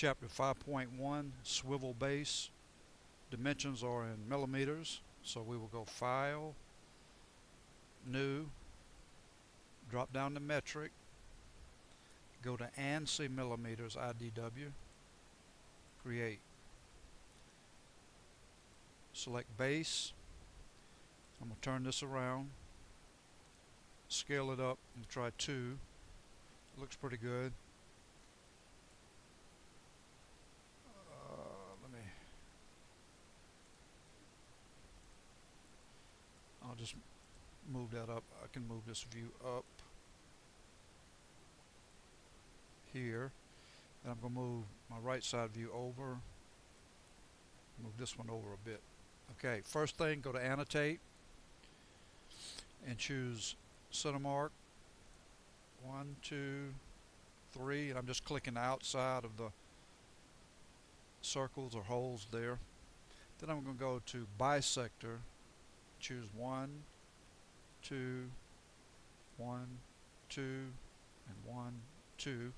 chapter 5.1, swivel base. Dimensions are in millimeters, so we will go File, New, drop down to Metric, go to ANSI millimeters IDW, create. Select base. I'm going to turn this around, scale it up and try 2. It looks pretty good. I'll just move that up. I can move this view up here. And I'm going to move my right side view over. Move this one over a bit. Okay, first thing, go to Annotate and choose Center Mark. 1, 2, 3, and I'm just clicking outside of the circles or holes there. Then I'm going to go to Bisector, choose 1, 2, 1, 2, and 1, 2,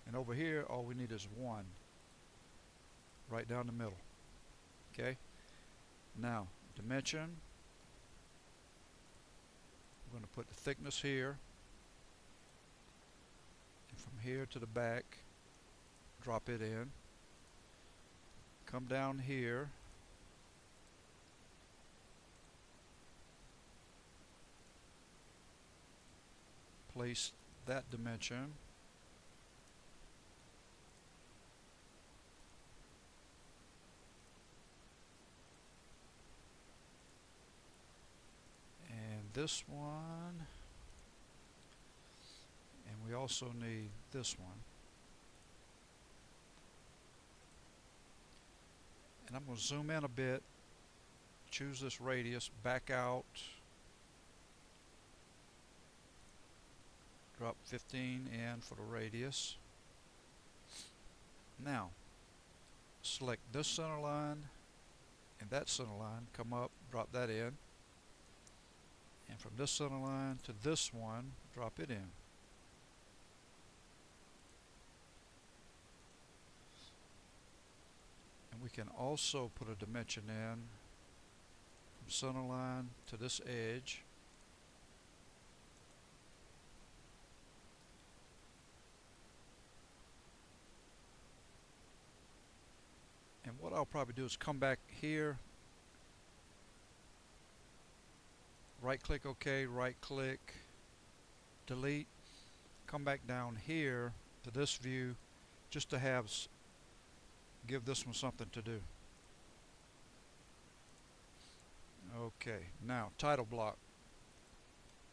and over here all we need is 1 right down the middle. Okay, now dimension, I'm going to put the thickness here, and from here to the back drop it in, come down here, place that dimension, and this one, and we also need this one. And I'm going to zoom in a bit, choose this radius, back out, drop 15 in for the radius. Now, select this center line and that center line, come up, drop that in, and from this center line to this one, drop it in. And we can also put a dimension in from center line to this edge. And what I'll probably do is come back here, right click OK, right click, delete, come back down here to this view just to give this one something to do. Okay, now title block,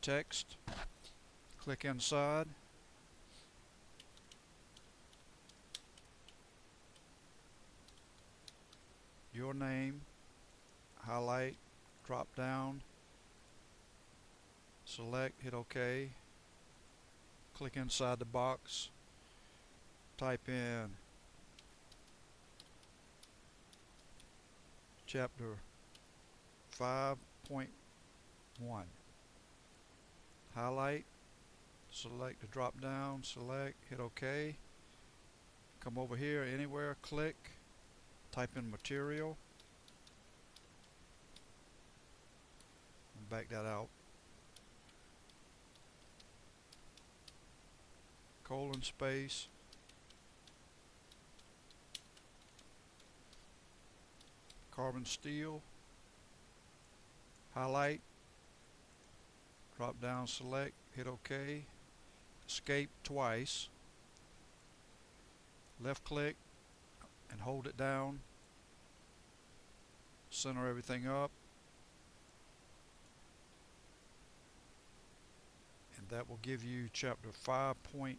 text, click inside, your name, highlight, drop down, select, hit OK, click inside the box, type in chapter 5.1, highlight, select the drop down, select, hit OK, come over here anywhere, click, type in material, and back that out, colon space, carbon steel, highlight, drop down, select, hit OK, escape twice, left click and hold it down, center everything up, and that will give you chapter 5.1.